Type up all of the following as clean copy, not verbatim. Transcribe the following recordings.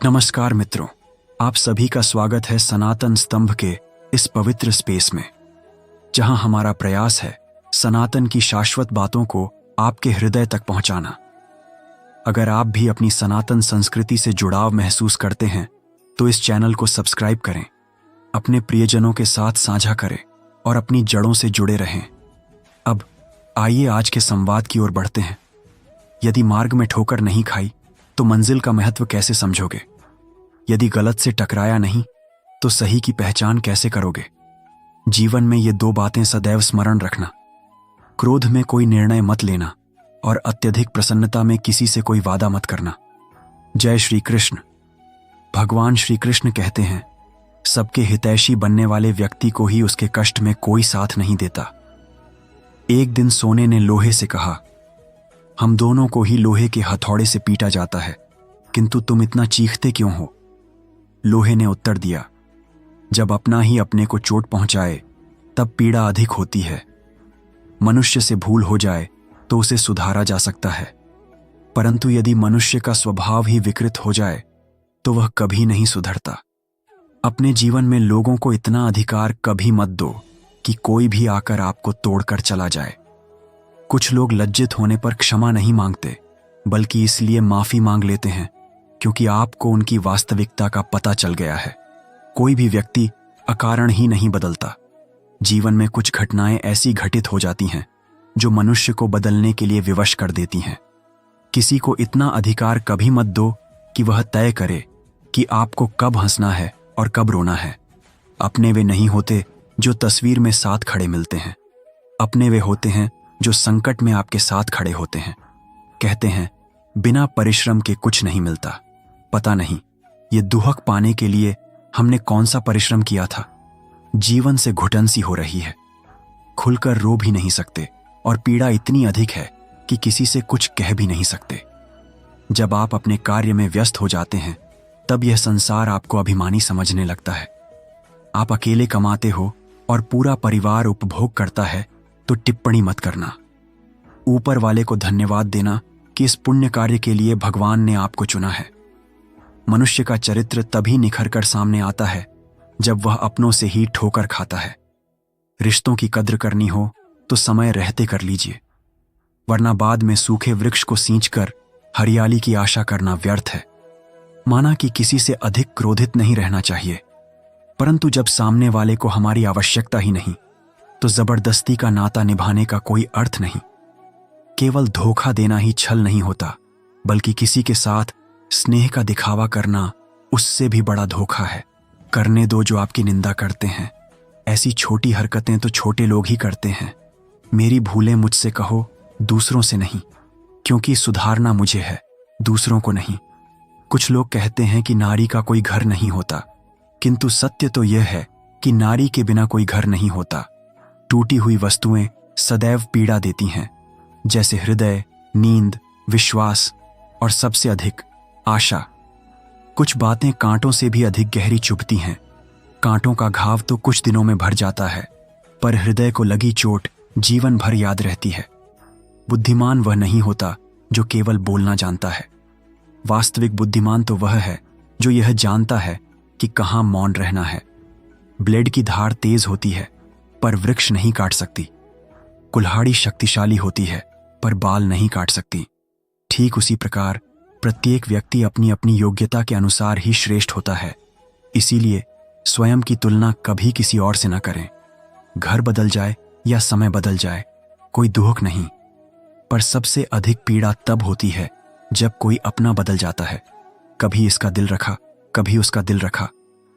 नमस्कार मित्रों, आप सभी का स्वागत है सनातन स्तंभ के इस पवित्र स्पेस में, जहां हमारा प्रयास है सनातन की शाश्वत बातों को आपके हृदय तक पहुंचाना। अगर आप भी अपनी सनातन संस्कृति से जुड़ाव महसूस करते हैं तो इस चैनल को सब्सक्राइब करें, अपने प्रियजनों के साथ साझा करें और अपनी जड़ों से जुड़े रहें। अब आइए आज के संवाद की ओर बढ़ते हैं। यदि मार्ग में ठोकर नहीं खाई तो मंजिल का महत्व कैसे समझोगे? यदि गलत से टकराया नहीं तो सही की पहचान कैसे करोगे? जीवन में ये दो बातें सदैव स्मरण रखना। क्रोध में कोई निर्णय मत लेना और अत्यधिक प्रसन्नता में किसी से कोई वादा मत करना। जय श्री कृष्ण। भगवान श्री कृष्ण कहते हैं, सबके हितैषी बनने वाले व्यक्ति को ही उसके कष्ट में कोई साथ नहीं देता। एक दिन सोने ने लोहे से कहा, हम दोनों को ही लोहे के हथौड़े से पीटा जाता है, किंतु तुम इतना चीखते क्यों हो? लोहे ने उत्तर दिया, जब अपना ही अपने को चोट पहुंचाए तब पीड़ा अधिक होती है। मनुष्य से भूल हो जाए तो उसे सुधारा जा सकता है, परंतु यदि मनुष्य का स्वभाव ही विकृत हो जाए तो वह कभी नहीं सुधरता। अपने जीवन में लोगों को इतना अधिकार कभी मत दो कि कोई भी आकर आपको तोड़कर चला जाए। कुछ लोग लज्जित होने पर क्षमा नहीं मांगते, बल्कि इसलिए माफी मांग लेते हैं क्योंकि आपको उनकी वास्तविकता का पता चल गया है। कोई भी व्यक्ति अकारण ही नहीं बदलता। जीवन में कुछ घटनाएं ऐसी घटित हो जाती हैं जो मनुष्य को बदलने के लिए विवश कर देती हैं। किसी को इतना अधिकार कभी मत दो कि वह तय करे कि आपको कब हंसना है और कब रोना है। अपने वे नहीं होते जो तस्वीर में साथ खड़े मिलते हैं, अपने वे होते हैं जो संकट में आपके साथ खड़े होते हैं। कहते हैं, बिना परिश्रम के कुछ नहीं मिलता। पता नहीं ये दुहक पाने के लिए हमने कौन सा परिश्रम किया था। जीवन से घुटन सी हो रही है, खुलकर रो भी नहीं सकते और पीड़ा इतनी अधिक है कि किसी से कुछ कह भी नहीं सकते। जब आप अपने कार्य में व्यस्त हो जाते हैं तब यह संसार आपको अभिमानी समझने लगता है। आप अकेले कमाते हो और पूरा परिवार उपभोग करता है तो टिप्पणी मत करना। ऊपर वाले को धन्यवाद देना कि इस पुण्य कार्य के लिए भगवान ने आपको चुना है। मनुष्य का चरित्र तभी निखर कर सामने आता है जब वह अपनों से ही ठोकर खाता है। रिश्तों की कद्र करनी हो तो समय रहते कर लीजिए, वरना बाद में सूखे वृक्ष को सींचकर हरियाली की आशा करना व्यर्थ है। माना कि किसी से अधिक क्रोधित नहीं रहना चाहिए, परंतु जब सामने वाले को हमारी आवश्यकता ही नहीं तो जबरदस्ती का नाता निभाने का कोई अर्थ नहीं। केवल धोखा देना ही छल नहीं होता, बल्कि किसी के साथ स्नेह का दिखावा करना उससे भी बड़ा धोखा है। करने दो जो आपकी निंदा करते हैं। ऐसी छोटी हरकतें तो छोटे लोग ही करते हैं। मेरी भूलें मुझसे कहो, दूसरों से नहीं, क्योंकि सुधारना मुझे है, दूसरों को नहीं। कुछ लोग कहते हैं कि नारी का कोई घर नहीं होता, किंतु सत्य तो यह है कि नारी के बिना कोई घर नहीं होता। टूटी हुई वस्तुएं सदैव पीड़ा देती हैं, जैसे हृदय, नींद, विश्वास और सबसे अधिक आशा। कुछ बातें कांटों से भी अधिक गहरी चुभती हैं। कांटों का घाव तो कुछ दिनों में भर जाता है, पर हृदय को लगी चोट जीवन भर याद रहती है। बुद्धिमान वह नहीं होता जो केवल बोलना जानता है। वास्तविक बुद्धिमान तो वह है जो यह जानता है कि कहाँ मौन रहना है। ब्लेड की धार तेज होती है पर वृक्ष नहीं काट सकती। कुल्हाड़ी शक्तिशाली होती है पर बाल नहीं काट सकती। ठीक उसी प्रकार प्रत्येक व्यक्ति अपनी अपनी योग्यता के अनुसार ही श्रेष्ठ होता है। इसीलिए स्वयं की तुलना कभी किसी और से न करें। घर बदल जाए या समय बदल जाए, कोई दुख नहीं, पर सबसे अधिक पीड़ा तब होती है जब कोई अपना बदल जाता है। कभी इसका दिल रखा, कभी उसका दिल रखा,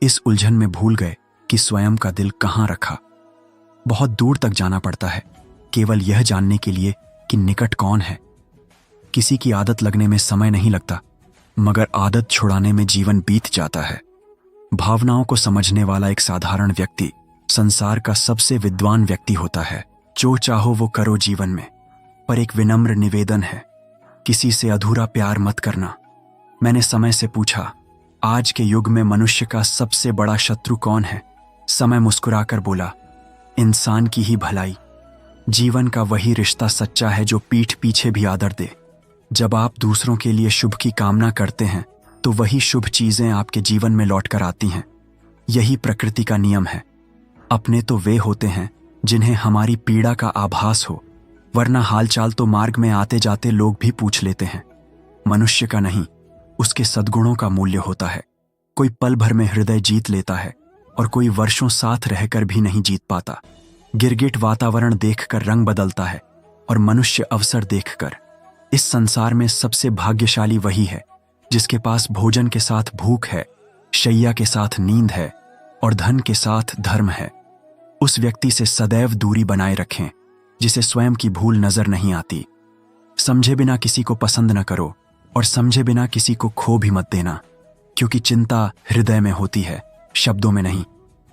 इस उलझन में भूल गए कि स्वयं का दिल कहाँ रखा। बहुत दूर तक जाना पड़ता है केवल यह जानने के लिए कि निकट कौन है। किसी की आदत लगने में समय नहीं लगता, मगर आदत छुड़ाने में जीवन बीत जाता है। भावनाओं को समझने वाला एक साधारण व्यक्ति संसार का सबसे विद्वान व्यक्ति होता है। जो चाहो वो करो जीवन में, पर एक विनम्र निवेदन है, किसी से अधूरा प्यार मत करना। मैंने समय से पूछा, आज के युग में मनुष्य का सबसे बड़ा शत्रु कौन है? समय मुस्कुराकर बोला, इंसान की ही भलाई। जीवन का वही रिश्ता सच्चा है जो पीठ पीछे भी आदर दे। जब आप दूसरों के लिए शुभ की कामना करते हैं तो वही शुभ चीजें आपके जीवन में लौट कर आती हैं। यही प्रकृति का नियम है। अपने तो वे होते हैं जिन्हें हमारी पीड़ा का आभास हो, वरना हालचाल तो मार्ग में आते जाते लोग भी पूछ लेते हैं। मनुष्य का नहीं, उसके सद्गुणों का मूल्य होता है। कोई पल भर में हृदय जीत लेता है और कोई वर्षों साथ रहकर भी नहीं जीत पाता। गिरगिट वातावरण देखकर रंग बदलता है और मनुष्य अवसर देखकर। इस संसार में सबसे भाग्यशाली वही है जिसके पास भोजन के साथ भूख है, शैया के साथ नींद है और धन के साथ धर्म है। उस व्यक्ति से सदैव दूरी बनाए रखें जिसे स्वयं की भूल नजर नहीं आती। समझे बिना किसी को पसंद न करो और समझे बिना किसी को खो भी मत देना, क्योंकि चिंता हृदय में होती है, शब्दों में नहीं,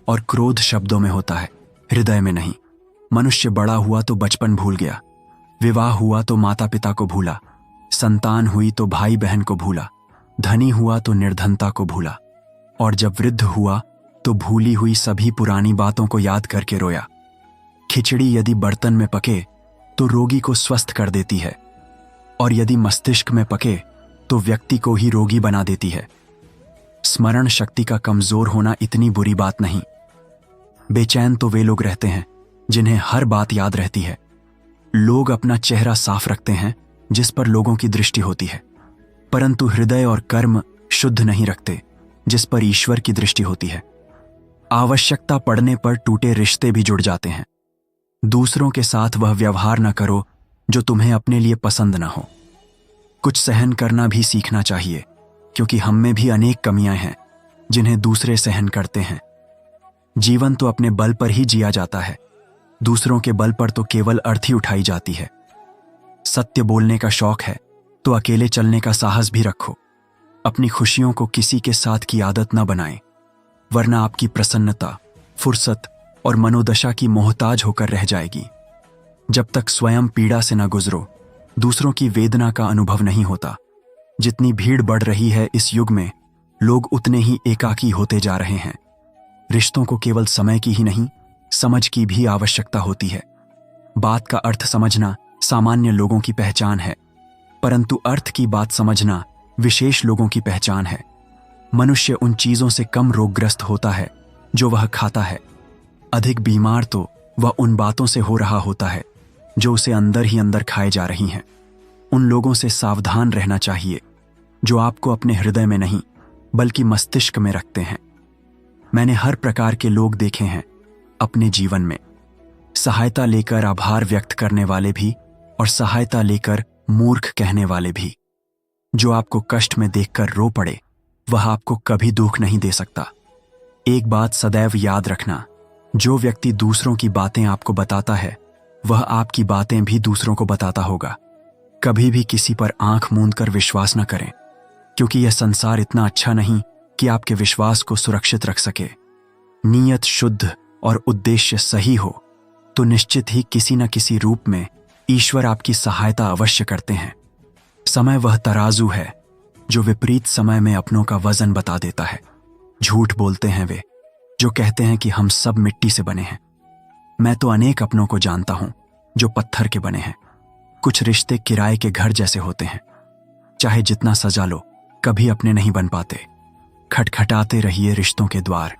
और क्रोध शब्दों में होता है, हृदय में नहीं। मनुष्य बड़ा हुआ तो बचपन भूल गया, विवाह हुआ तो माता पिता को भूला, संतान हुई तो भाई बहन को भूला, धनी हुआ तो निर्धनता को भूला, और जब वृद्ध हुआ तो भूली हुई सभी पुरानी बातों को याद करके रोया। खिचड़ी यदि बर्तन में पके तो रोगी को स्वस्थ कर देती है, और यदि मस्तिष्क में पके तो व्यक्ति को ही रोगी बना देती है। स्मरण शक्ति का कमजोर होना इतनी बुरी बात नहीं। बेचैन तो वे लोग रहते हैं जिन्हें हर बात याद रहती है। लोग अपना चेहरा साफ रखते हैं जिस पर लोगों की दृष्टि होती है, परंतु हृदय और कर्म शुद्ध नहीं रखते जिस पर ईश्वर की दृष्टि होती है। आवश्यकता पड़ने पर टूटे रिश्ते भी जुड़ जाते हैं। दूसरों के साथ वह व्यवहार न करो जो तुम्हें अपने लिए पसंद न हो। कुछ सहन करना भी सीखना चाहिए, क्योंकि हम में भी अनेक कमियां हैं जिन्हें दूसरे सहन करते हैं। जीवन तो अपने बल पर ही जिया जाता है, दूसरों के बल पर तो केवल अर्थी उठाई जाती है। सत्य बोलने का शौक है तो अकेले चलने का साहस भी रखो। अपनी खुशियों को किसी के साथ की आदत न बनाएं, वरना आपकी प्रसन्नता, फुर्सत और मनोदशा की मोहताज होकर रह जाएगी। जब तक स्वयं पीड़ा से न गुजरो, दूसरों की वेदना का अनुभव नहीं होता। जितनी भीड़ बढ़ रही है इस युग में, लोग उतने ही एकाकी होते जा रहे हैं। रिश्तों को केवल समय की ही नहीं, समझ की भी आवश्यकता होती है। बात का अर्थ समझना सामान्य लोगों की पहचान है, परंतु अर्थ की बात समझना विशेष लोगों की पहचान है। मनुष्य उन चीजों से कम रोगग्रस्त होता है जो वह खाता है। अधिक बीमार तो वह उन बातों से हो रहा होता है जो उसे अंदर ही अंदर खाए जा रही हैं। उन लोगों से सावधान रहना चाहिए जो आपको अपने हृदय में नहीं बल्कि मस्तिष्क में रखते हैं। मैंने हर प्रकार के लोग देखे हैं अपने जीवन में, सहायता लेकर आभार व्यक्त करने वाले भी और सहायता लेकर मूर्ख कहने वाले भी। जो आपको कष्ट में देखकर रो पड़े वह आपको कभी दुख नहीं दे सकता। एक बात सदैव याद रखना, जो व्यक्ति दूसरों की बातें आपको बताता है वह आपकी बातें भी दूसरों को बताता होगा। कभी भी किसी पर आंख मूंद कर विश्वास न करें, क्योंकि यह संसार इतना अच्छा नहीं कि आपके विश्वास को सुरक्षित रख सके। नीयत शुद्ध और उद्देश्य सही हो तो निश्चित ही किसी न किसी रूप में ईश्वर आपकी सहायता अवश्य करते हैं। समय वह तराजू है जो विपरीत समय में अपनों का वजन बता देता है। झूठ बोलते हैं वे जो कहते हैं कि हम सब मिट्टी से बने हैं। मैं तो अनेक अपनों को जानता हूं जो पत्थर के बने हैं। कुछ रिश्ते किराए के घर जैसे होते हैं, चाहे जितना सजा लो कभी अपने नहीं बन पाते। खटखटाते रहिए रिश्तों के द्वार,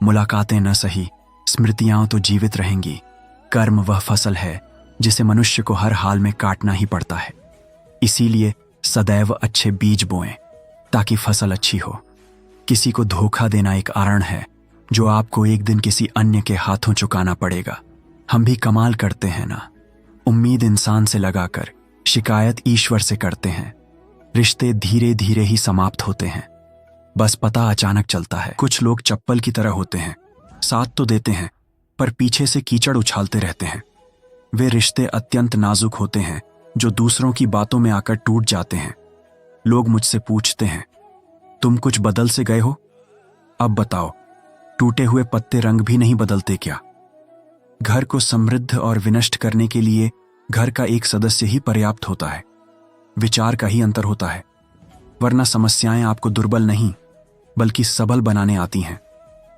मुलाकातें न सही स्मृतियां तो जीवित रहेंगी। कर्म वह फसल है जिसे मनुष्य को हर हाल में काटना ही पड़ता है। इसीलिए सदैव अच्छे बीज बोएं ताकि फसल अच्छी हो। किसी को धोखा देना एक आरण है जो आपको एक दिन किसी अन्य के हाथों चुकाना पड़ेगा। हम भी कमाल करते हैं ना, उम्मीद इंसान से लगाकर शिकायत ईश्वर से करते हैं। रिश्ते धीरे धीरे ही समाप्त होते हैं, बस पता अचानक चलता है। कुछ लोग चप्पल की तरह होते हैं, साथ तो देते हैं पर पीछे से कीचड़ उछालते रहते हैं। वे रिश्ते अत्यंत नाजुक होते हैं जो दूसरों की बातों में आकर टूट जाते हैं। लोग मुझसे पूछते हैं, तुम कुछ बदल से गए हो? अब बताओ, टूटे हुए पत्ते रंग भी नहीं बदलते क्या? घर को समृद्ध और विनष्ट करने के लिए घर का एक सदस्य ही पर्याप्त होता है। विचार का ही अंतर होता है, वरना समस्याएं आपको दुर्बल नहीं बल्कि सबल बनाने आती हैं।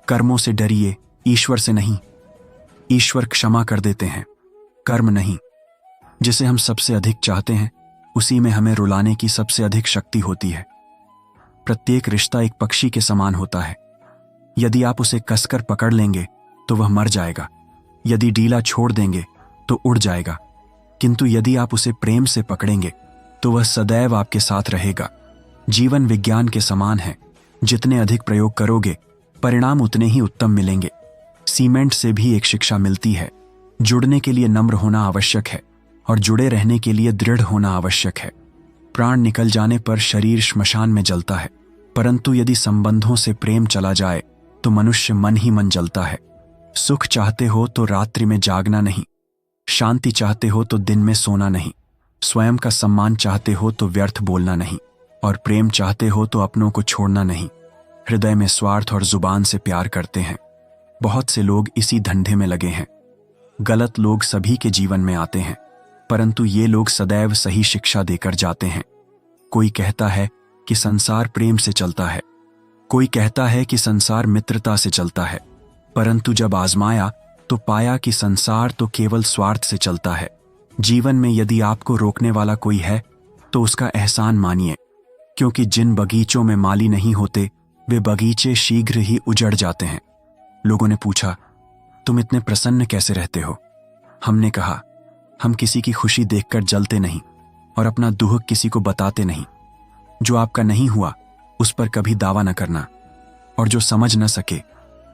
कर्मों से डरिए, ईश्वर से नहीं। ईश्वर क्षमा कर देते हैं, कर्म नहीं। जिसे हम सबसे अधिक चाहते हैं उसी में हमें रुलाने की सबसे अधिक शक्ति होती है। प्रत्येक रिश्ता एक पक्षी के समान होता है। यदि आप उसे कसकर पकड़ लेंगे तो वह मर जाएगा, यदि ढीला छोड़ देंगे तो उड़ जाएगा, किंतु यदि आप उसे प्रेम से पकड़ेंगे तो वह सदैव आपके साथ रहेगा। जीवन विज्ञान के समान है, जितने अधिक प्रयोग करोगे परिणाम उतने ही उत्तम मिलेंगे। सीमेंट से भी एक शिक्षा मिलती है, जुड़ने के लिए नम्र होना आवश्यक है और जुड़े रहने के लिए दृढ़ होना आवश्यक है। प्राण निकल जाने पर शरीर श्मशान में जलता है, परंतु यदि संबंधों से प्रेम चला जाए तो मनुष्य मन ही मन जलता है। सुख चाहते हो तो रात्रि में जागना नहीं, शांति चाहते हो तो दिन में सोना नहीं, स्वयं का सम्मान चाहते हो तो व्यर्थ बोलना नहीं, और प्रेम चाहते हो तो अपनों को छोड़ना नहीं। हृदय में स्वार्थ और जुबान से प्यार करते हैं। बहुत से लोग इसी धंधे में लगे हैं। गलत लोग सभी के जीवन में आते हैं, परंतु ये लोग सदैव सही शिक्षा देकर जाते हैं। कोई कहता है कि संसार प्रेम से चलता है, कोई कहता है कि संसार मित्रता से चलता है, परंतु जब आजमाया तो पाया कि संसार तो केवल स्वार्थ से चलता है। जीवन में यदि आपको रोकने वाला कोई है तो उसका एहसान मानिए, क्योंकि जिन बगीचों में माली नहीं होते वे बगीचे शीघ्र ही उजड़ जाते हैं। लोगों ने पूछा, तुम इतने प्रसन्न कैसे रहते हो? हमने कहा, हम किसी की खुशी देखकर जलते नहीं और अपना दुख किसी को बताते नहीं। जो आपका नहीं हुआ उस पर कभी दावा न करना, और जो समझ न सके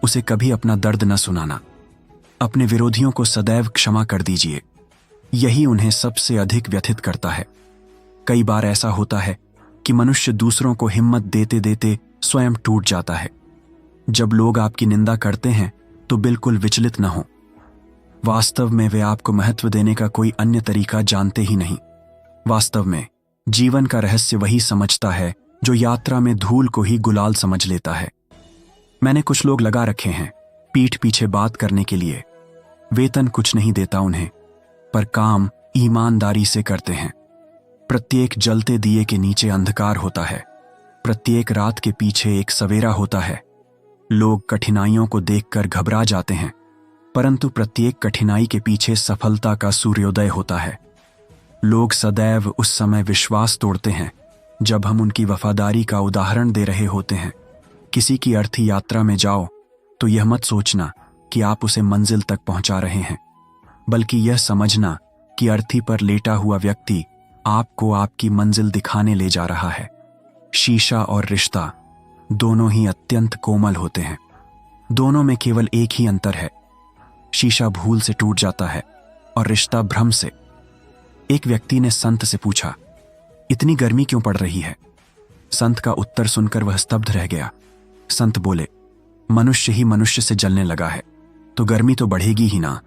उसे कभी अपना दर्द न सुनाना। अपने विरोधियों को सदैव क्षमा कर दीजिए, यही उन्हें सबसे अधिक व्यथित करता है। कई बार ऐसा होता है कि मनुष्य दूसरों को हिम्मत देते देते स्वयं टूट जाता है। जब लोग आपकी निंदा करते हैं तो बिल्कुल विचलित न हो। वास्तव में वे आपको महत्व देने का कोई अन्य तरीका जानते ही नहीं। वास्तव में जीवन का रहस्य वही समझता है जो यात्रा में धूल को ही गुलाल समझ लेता है। मैंने कुछ लोग लगा रखे हैं पीठ पीछे बात करने के लिए। वेतन कुछ नहीं देता उन्हें, पर काम ईमानदारी से करते हैं। प्रत्येक जलते दिए के नीचे अंधकार होता है, प्रत्येक रात के पीछे एक सवेरा होता है। लोग कठिनाइयों को देखकर घबरा जाते हैं, परंतु प्रत्येक कठिनाई के पीछे सफलता का सूर्योदय होता है। लोग सदैव उस समय विश्वास तोड़ते हैं जब हम उनकी वफादारी का उदाहरण दे रहे होते हैं। किसी की अर्थी यात्रा में जाओ तो यह मत सोचना कि आप उसे मंजिल तक पहुंचा रहे हैं, बल्कि यह समझना कि अर्थी पर लेटा हुआ व्यक्ति आपको आपकी मंजिल दिखाने ले जा रहा है। शीशा और रिश्ता दोनों ही अत्यंत कोमल होते हैं। दोनों में केवल एक ही अंतर है, शीशा भूल से टूट जाता है और रिश्ता भ्रम से। एक व्यक्ति ने संत से पूछा, इतनी गर्मी क्यों पड़ रही है? संत का उत्तर सुनकर वह स्तब्ध रह गया। संत बोले, मनुष्य ही मनुष्य से जलने लगा है तो गर्मी तो बढ़ेगी ही ना।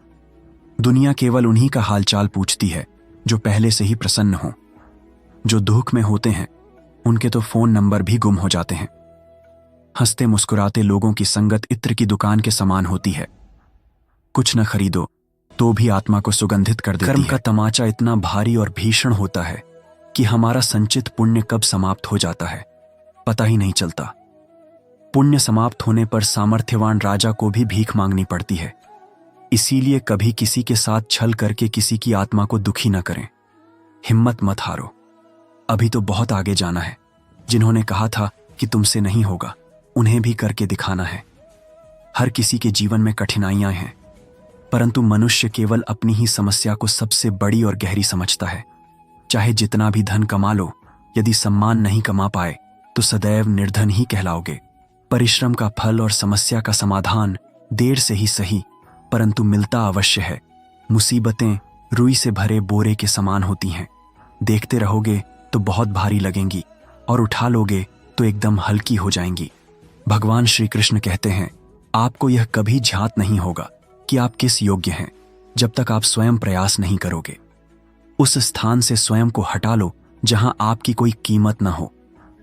दुनिया केवल उन्हीं का हालचाल पूछती है जो पहले से ही प्रसन्न हो। जो दुख में होते हैं उनके तो फोन नंबर भी गुम हो जाते हैं। हंसते मुस्कुराते लोगों की संगत इत्र की दुकान के समान होती है। कुछ न खरीदो तो भी आत्मा को सुगंधित कर देती है। कर्म का तमाचा इतना भारी और भीषण होता है कि हमारा संचित पुण्य कब समाप्त हो जाता है पता ही नहीं चलता। पुण्य समाप्त होने पर सामर्थ्यवान राजा को भी भीख मांगनी पड़ती है। इसीलिए कभी किसी के साथ छल करके किसी की आत्मा को दुखी न करें। हिम्मत मत हारो, अभी तो बहुत आगे जाना है। जिन्होंने कहा था कि तुमसे नहीं होगा, उन्हें भी करके दिखाना है। हर किसी के जीवन में कठिनाइयां हैं, परंतु मनुष्य केवल अपनी ही समस्या को सबसे बड़ी और गहरी समझता है। चाहे जितना भी धन कमा लो, यदि सम्मान नहीं कमा पाए तो सदैव निर्धन ही कहलाओगे। परिश्रम का फल और समस्या का समाधान देर से ही सही, परंतु मिलता अवश्य है। मुसीबतें रुई से भरे बोरे के समान होती हैं। देखते रहोगे तो बहुत भारी लगेंगी और उठा लोगे तो एकदम हल्की हो जाएंगी। भगवान श्री कृष्ण कहते हैं, आपको यह कभी ज्ञात नहीं होगा कि आप किस योग्य हैं जब तक आप स्वयं प्रयास नहीं करोगे। उस स्थान से स्वयं को हटा लो जहां आपकी कोई कीमत न हो।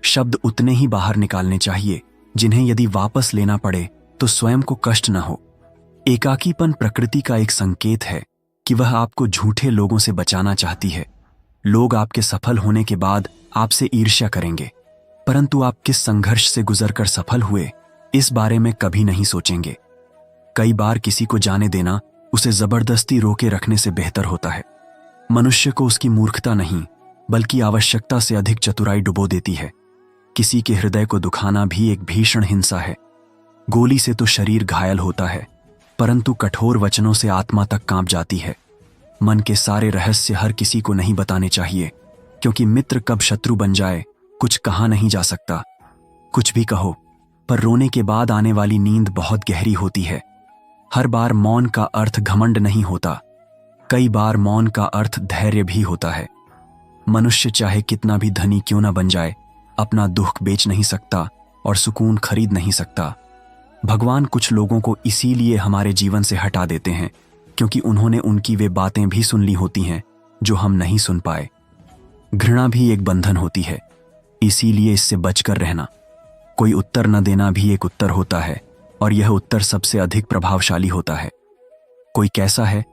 शब्द उतने ही बाहर निकालने चाहिए जिन्हें यदि वापस लेना पड़े तो स्वयं को कष्ट न हो। एकाकीपन प्रकृति का एक संकेत है कि वह आपको झूठे लोगों से बचाना चाहती है। लोग आपके सफल होने के बाद आपसे ईर्ष्या करेंगे, परंतु आप किस संघर्ष से गुजरकर सफल हुए इस बारे में कभी नहीं सोचेंगे। कई बार किसी को जाने देना उसे जबरदस्ती रोके रखने से बेहतर होता है। मनुष्य को उसकी मूर्खता नहीं बल्कि आवश्यकता से अधिक चतुराई डुबो देती है। किसी के हृदय को दुखाना भी एक भीषण हिंसा है। गोली से तो शरीर घायल होता है, परंतु कठोर वचनों से आत्मा तक कांप जाती है। मन के सारे रहस्य हर किसी को नहीं बताने चाहिए, क्योंकि मित्र कब शत्रु बन जाए कुछ कहा नहीं जा सकता। कुछ भी कहो, पर रोने के बाद आने वाली नींद बहुत गहरी होती है। हर बार मौन का अर्थ घमंड नहीं होता, कई बार मौन का अर्थ धैर्य भी होता है। मनुष्य चाहे कितना भी धनी क्यों न बन जाए, अपना दुख बेच नहीं सकता और सुकून खरीद नहीं सकता। भगवान कुछ लोगों को इसीलिए हमारे जीवन से हटा देते हैं, क्योंकि उन्होंने उनकी वे बातें भी सुन ली होती हैं जो हम नहीं सुन पाए। घृणा भी एक बंधन होती है, इसीलिए इससे बचकर रहना। कोई उत्तर न देना भी एक उत्तर होता है, और यह उत्तर सबसे अधिक प्रभावशाली होता है। कोई कैसा है,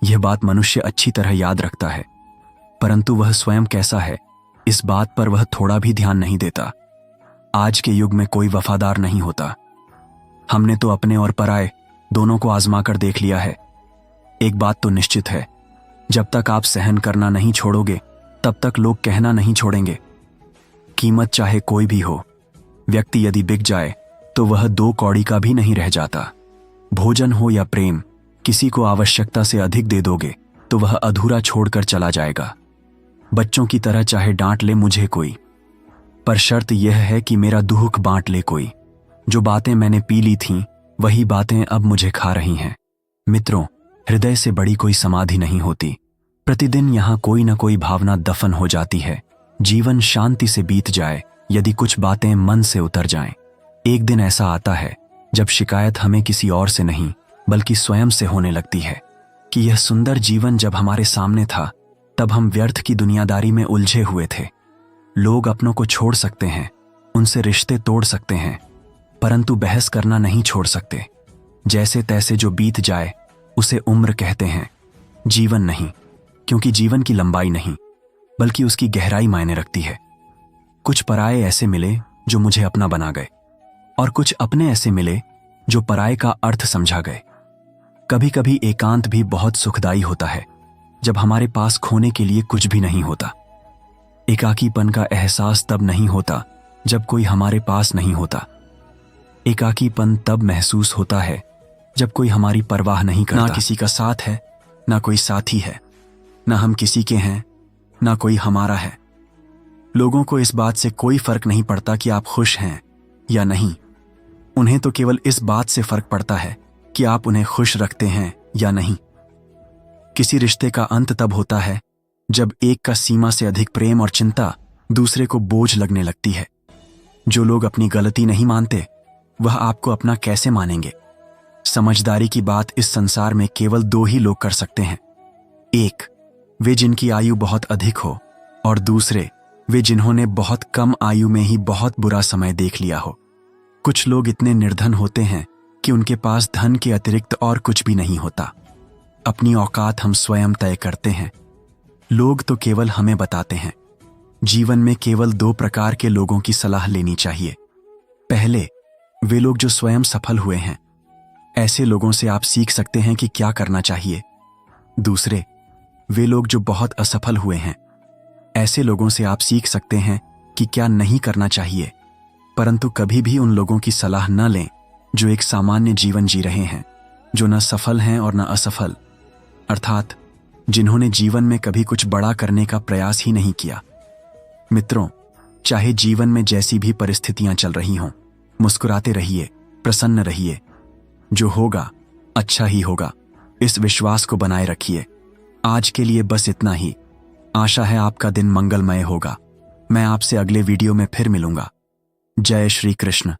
यह बात मनुष्य अच्छी तरह याद रखता है, परंतु वह स्वयं कैसा है, इस बात पर वह थोड़ा भी ध्यान नहीं देता। आज के युग में कोई वफादार नहीं होता। हमने तो अपने और पराये दोनों को आजमा कर देख लिया है। एक बात तो निश्चित है, जब तक आप सहन करना नहीं छोड़ोगे, तब तक लोग कहना नहीं छोड़ेंगे। कीमत चाहे कोई भी हो, व्यक्ति यदि बिक जाए तो वह 2 कौड़ी का भी नहीं रह जाता। भोजन हो या प्रेम, किसी को आवश्यकता से अधिक दे दोगे तो वह अधूरा छोड़कर चला जाएगा। बच्चों की तरह चाहे डांट ले मुझे कोई, पर शर्त यह है कि मेरा दुख बांट ले कोई। जो बातें मैंने पी ली थीं, वही बातें अब मुझे खा रही हैं। मित्रों, हृदय से बड़ी कोई समाधि नहीं होती। प्रतिदिन यहां कोई न कोई भावना दफन हो जाती है। जीवन शांति से बीत जाए यदि कुछ बातें मन से उतर जाएं। एक दिन ऐसा आता है जब शिकायत हमें किसी और से नहीं बल्कि स्वयं से होने लगती है कि यह सुंदर जीवन जब हमारे सामने था, तब हम व्यर्थ की दुनियादारी में उलझे हुए थे। लोग अपनों को छोड़ सकते हैं, उनसे रिश्ते तोड़ सकते हैं, परंतु बहस करना नहीं छोड़ सकते। जैसे तैसे जो बीत जाए उसे उम्र कहते हैं, जीवन नहीं, क्योंकि जीवन की लंबाई नहीं बल्कि उसकी गहराई मायने रखती है। कुछ पराये ऐसे मिले जो मुझे अपना बना गए, और कुछ अपने ऐसे मिले जो पराये का अर्थ समझा गए। कभी कभी एकांत भी बहुत सुखदाई होता है, जब हमारे पास खोने के लिए कुछ भी नहीं होता। एकाकीपन का एहसास तब नहीं होता जब कोई हमारे पास नहीं होता। एकाकीपन तब महसूस होता है जब कोई हमारी परवाह नहीं करता। ना किसी का साथ है, ना कोई साथी है, ना हम किसी के हैं, ना कोई हमारा है। लोगों को इस बात से कोई फर्क नहीं पड़ता कि आप खुश हैं या नहीं। उन्हें तो केवल इस बात से फर्क पड़ता है कि आप उन्हें खुश रखते हैं या नहीं। किसी रिश्ते का अंत तब होता है जब एक का सीमा से अधिक प्रेम और चिंता दूसरे को बोझ लगने लगती है। जो लोग अपनी गलती नहीं मानते, वह आपको अपना कैसे मानेंगे? समझदारी की बात इस संसार में केवल 2 ही लोग कर सकते हैं। एक, वे जिनकी आयु बहुत अधिक हो, और दूसरे, वे जिन्होंने बहुत कम आयु में ही बहुत बुरा समय देख लिया हो। कुछ लोग इतने निर्धन होते हैं कि उनके पास धन के अतिरिक्त और कुछ भी नहीं होता। अपनी औकात हम स्वयं तय करते हैं, लोग तो केवल हमें बताते हैं। जीवन में केवल 2 प्रकार के लोगों की सलाह लेनी चाहिए। पहले, वे लोग जो स्वयं सफल हुए हैं, ऐसे लोगों से आप सीख सकते हैं कि क्या करना चाहिए। दूसरे, वे लोग जो बहुत असफल हुए हैं, ऐसे लोगों से आप सीख सकते हैं कि क्या नहीं करना चाहिए। परंतु कभी भी उन लोगों की सलाह न लें जो एक सामान्य जीवन जी रहे हैं, जो न सफल हैं और न असफल, अर्थात जिन्होंने जीवन में कभी कुछ बड़ा करने का प्रयास ही नहीं किया। मित्रों, चाहे जीवन में जैसी भी परिस्थितियां चल रही हों, मुस्कुराते रहिए, प्रसन्न रहिए। जो होगा अच्छा ही होगा, इस विश्वास को बनाए रखिए। आज के लिए बस इतना ही। आशा है आपका दिन मंगलमय होगा। मैं आपसे अगले वीडियो में फिर मिलूंगा। जय श्री कृष्ण।